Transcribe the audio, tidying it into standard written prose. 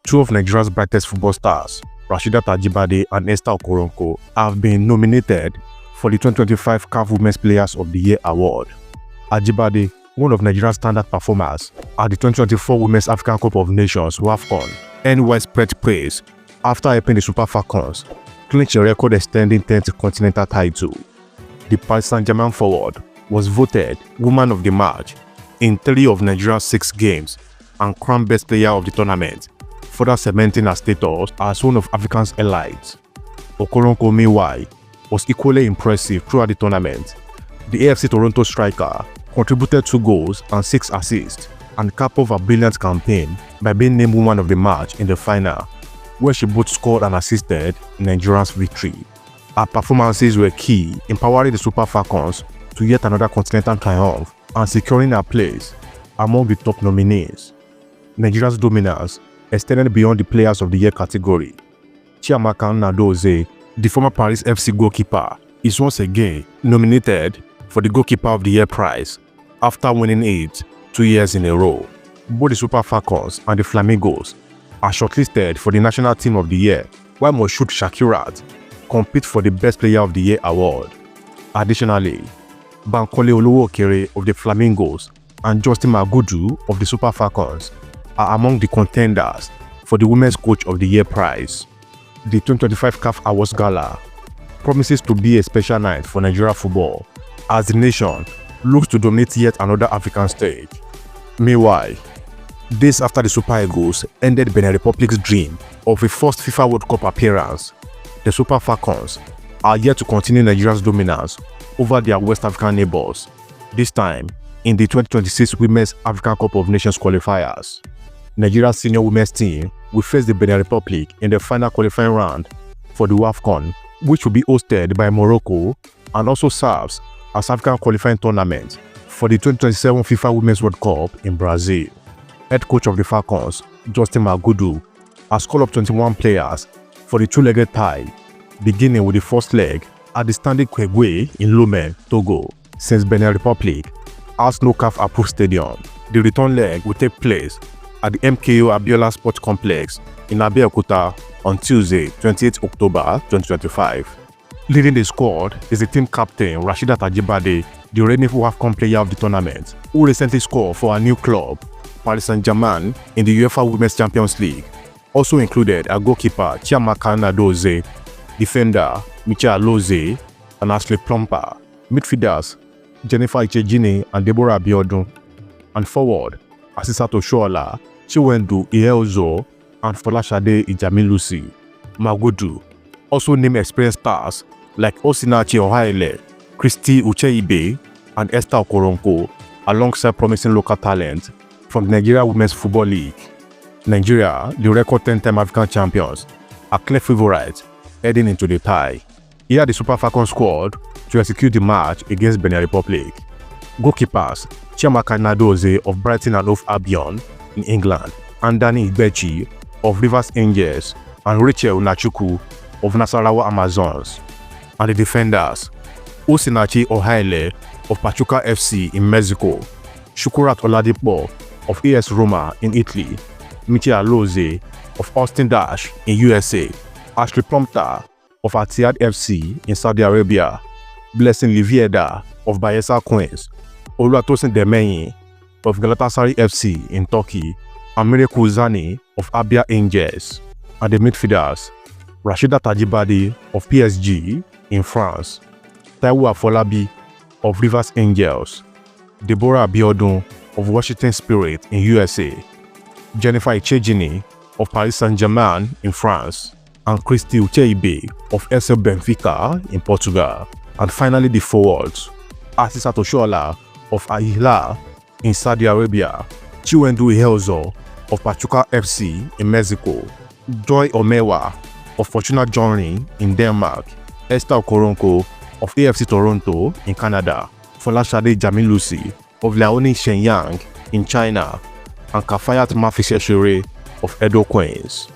Two of Nigeria's brightest football stars, Rasheedat Ajibade and Esther Okoronkwo, have been nominated for the 2025 CAF Women's Players of the Year award. Ajibade, one of Nigeria's standout performers at the 2024 Women's African Cup of Nations WAFCON, earned widespread praise after helping the Super Falcons clinch a record-extending 10th continental title. The Paris Saint-Germain forward was voted Woman of the Match in 3 of Nigeria's 6 games and crowned Best Player of the tournament, further cementing her status as one of Africa's elites. Okoronkwo, meanwhile, was equally impressive throughout the tournament. The AFC Toronto striker contributed 2 goals and 6 assists and capped off a brilliant campaign by being named Woman of the Match in the final, where she both scored and assisted in Nigeria's victory. Her performances were key in powering the Super Falcons to yet another continental triumph and securing her place among the top nominees. Nigeria's dominance extended beyond the Players of the Year category. Chiamaka Nnadozie, the former Paris FC goalkeeper, is once again nominated for the Goalkeeper of the Year prize after winning it 2 years in a row. Both the Super Falcons and the Flamingos are shortlisted for the National Team of the Year, while Moshood Shakirat compete for the Best Player of the Year award. Additionally, Bankole Olowookere of the Flamingos and Justine Magudu of the Super Falcons are among the contenders for the Women's Coach of the Year prize. The 2025 CAF Awards Gala promises to be a special night for Nigeria football as the nation looks to dominate yet another African stage. Meanwhile, days after the Super Eagles ended Benin Republic's dream of a first FIFA World Cup appearance, the Super Falcons are yet to continue Nigeria's dominance over their West African neighbors, this time in the 2026 Women's African Cup of Nations qualifiers. Nigeria's senior women's team will face the Benin Republic in the final qualifying round for the WAFCON, which will be hosted by Morocco and also serves as African qualifying tournament for the 2027 FIFA Women's World Cup in Brazil. Head coach of the Falcons, Justine Magudu, has called up 21 players for the 2-legged tie, beginning with the first leg at the standing Kwegwe in Lomé, Togo, since Benin Republic has no CAF-approved stadium. The return leg will take place at the MKO Abiola Sports Complex in Abeokuta on Tuesday, 28 October 2025. Leading the squad is the team captain Rasheedat Ajibade, the reigning WAFCON player of the tournament, who recently scored for a new club, Paris Saint-Germain, in the UEFA Women's Champions League. Also included are goalkeeper Chiamaka Nnadozie, defender Michael Alozie and Ashley Plumper, midfielders Jennifer Echegini and Deborah Abiodun, and forward Asisat Oshoala, Chiwendu Iheozo, and Folashade Ijamilusi. Magudu also named experienced stars like Osinachi Ohaile, Christy Ucheibe, and Esther Okoronkwo, alongside promising local talent from the Nigeria Women's Football League. Nigeria, the record 10-time African champions, are clear favorites heading into the tie. Here are the Super Falcons squad to execute the match against Benin Republic. Goalkeepers Chiamaka Nnadozie of Brighton and Hove Albion in England, and Danny Igbechi of Rivers Angels, and Rachel Nachuku of Nasarawa Amazons. And the defenders Osinachi Ohaile of Pachuca FC in Mexico, Shukurat Oladipo of AS Roma in Italy, Michael Alozie of Austin Dash in USA, Ashley Plumper of Etihad FC in Saudi Arabia, Blessing Livieda of Bayelsa Queens, Oluwatosin Demeyin of Galatasaray FC in Turkey, and Miracle Zani of Abia Angels. And the midfielders Rasheedat Ajibade of PSG in France, Taiwo Afolabi of Rivers Angels, Deborah Abiodun of Washington Spirit in USA, Jennifer Echegini of Paris Saint-Germain in France, and Christy Ucheibe of SL Benfica in Portugal. And finally the forwards, Asisat Oshoala of Al Hilal in Saudi Arabia, Chiwendu Iheozo of Pachuca FC in Mexico, Joy Omewa of Fortuna Journey in Denmark, Esther Okoronkwo of AFC Toronto in Canada, Folashade Ijamilusi of Liaoning Shenyang in China, and Kafayat Mafiseshere of Edo Queens.